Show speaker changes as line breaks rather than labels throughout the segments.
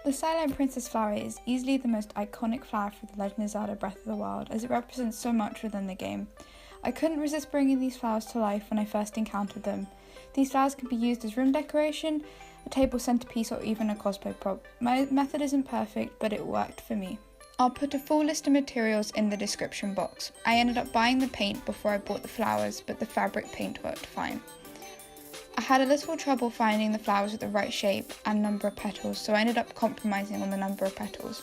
The Silent Princess flower is easily the most iconic flower for the Legend of Zelda Breath of the Wild, as it represents so much within the game. I couldn't resist bringing these flowers to life when I first encountered them. These flowers can be used as room decoration, a table centerpiece, or even a cosplay prop. My method isn't perfect, but it worked for me. I'll put a full list of materials in the description box. I ended up buying the paint before I bought the flowers, but the fabric paint worked fine. I had a little trouble finding the flowers with the right shape and number of petals, so I ended up compromising on the number of petals.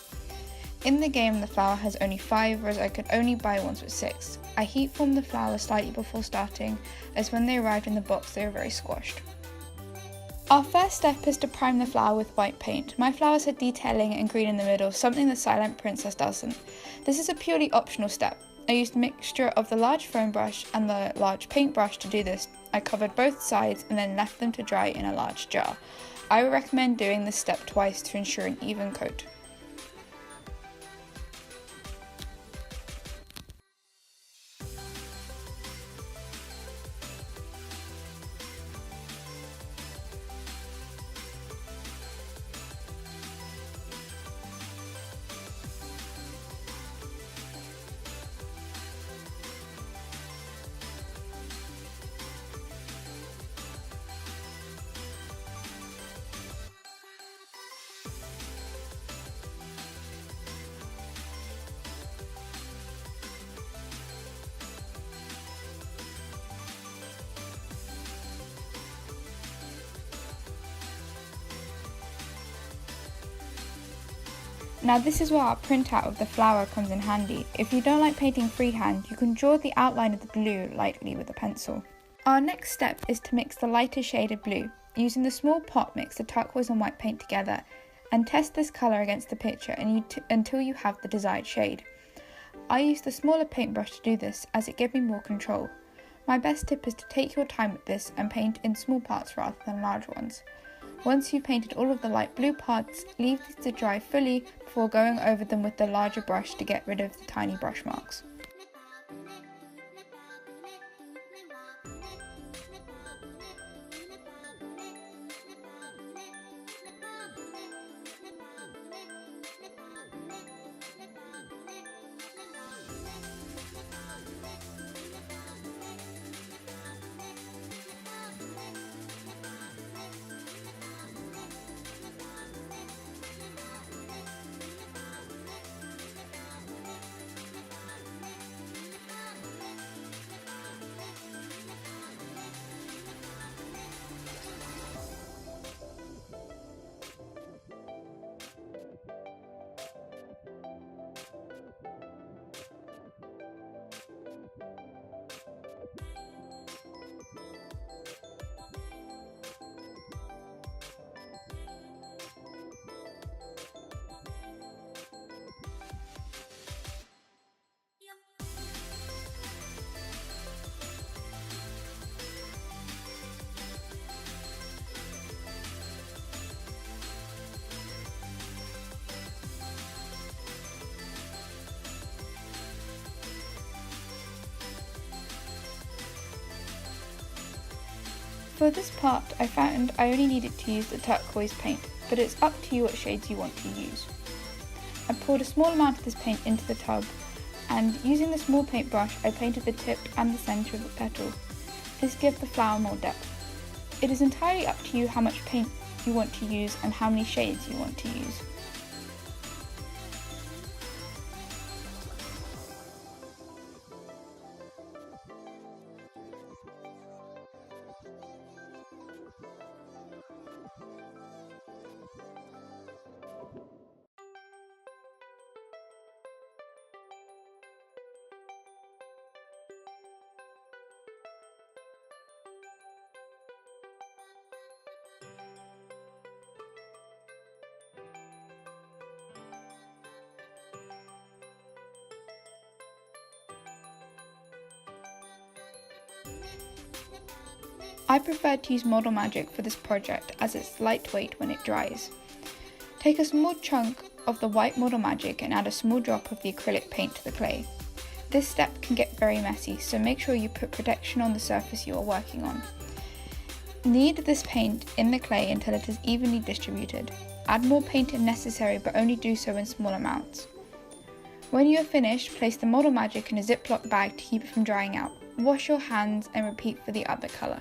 In the game, the flower has only 5, whereas I could only buy ones with 6. I heat formed the flowers slightly before starting, as when they arrived in the box they were very squashed. Our first step is to prime the flower with white paint. My flowers had detailing and green in the middle, something the Silent Princess doesn't. This is a purely optional step. I used a mixture of the large foam brush and the large paintbrush to do this. I covered both sides and then left them to dry in a large jar. I would recommend doing this step twice to ensure an even coat. Now this is where our printout of the flower comes in handy. If you don't like painting freehand, you can draw the outline of the blue lightly with a pencil. Our next step is to mix the lighter shade of blue. Using the small pot, mix the turquoise and white paint together and test this colour against the picture until you have the desired shade. I use the smaller paintbrush to do this as it gives me more control. My best tip is to take your time with this and paint in small parts rather than large ones. Once you've painted all of the light blue parts, leave these to dry fully before going over them with the larger brush to get rid of the tiny brush marks. For this part, I found I only needed to use the turquoise paint, but it's up to you what shades you want to use. I poured a small amount of this paint into the tub, and using the small paintbrush, I painted the tip and the centre of the petal. This gives the flower more depth. It is entirely up to you how much paint you want to use and how many shades you want to use. I prefer to use Model Magic for this project as it's lightweight when it dries. Take a small chunk of the white Model Magic and add a small drop of the acrylic paint to the clay. This step can get very messy, so make sure you put protection on the surface you are working on. Knead this paint in the clay until it is evenly distributed. Add more paint if necessary, but only do so in small amounts. When you are finished, place the Model Magic in a Ziploc bag to keep it from drying out. Wash your hands and repeat for the other colour.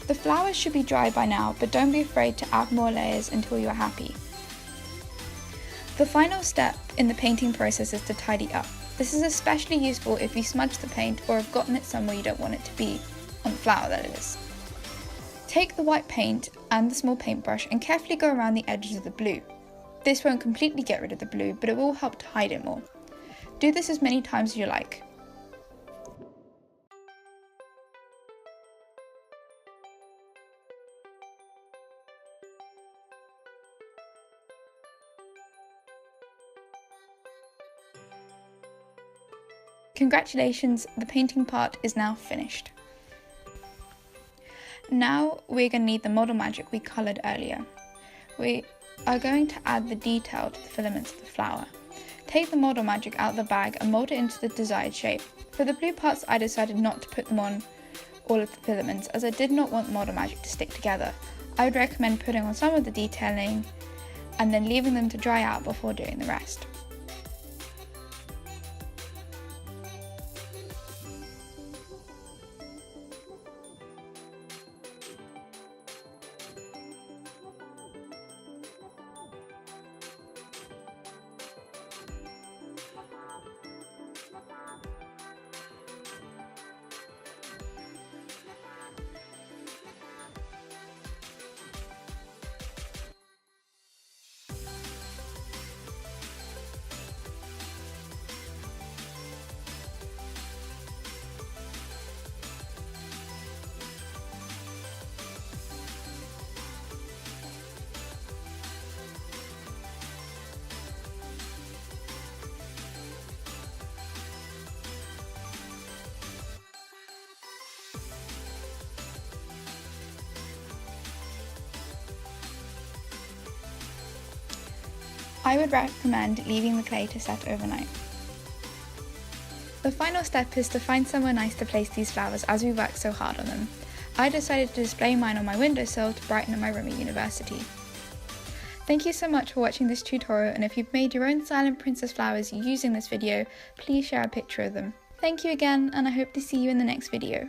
The flowers should be dry by now, but don't be afraid to add more layers until you are happy. The final step in the painting process is to tidy up. This is especially useful if you smudge the paint or have gotten it somewhere you don't want it to be, on the flower that is. Take the white paint and the small paintbrush and carefully go around the edges of the blue. This won't completely get rid of the blue, but it will help to hide it more. Do this as many times as you like. Congratulations, the painting part is now finished. Now we're going to need the Model Magic we coloured earlier. We are going to add the detail to the filaments of the flower. Take the Model Magic out of the bag and mould it into the desired shape. For the blue parts, I decided not to put them on all of the filaments as I did not want the Model Magic to stick together. I would recommend putting on some of the detailing and then leaving them to dry out before doing the rest. I would recommend leaving the clay to set overnight. The final step is to find somewhere nice to place these flowers as we worked so hard on them. I decided to display mine on my windowsill to brighten up my room at university. Thank you so much for watching this tutorial, and if you've made your own silent princess flowers using this video, please share a picture of them. Thank you again, and I hope to see you in the next video.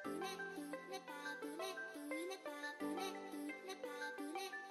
Pune, pune, pa, pune, pune, pa, pune, pune, pa, pune.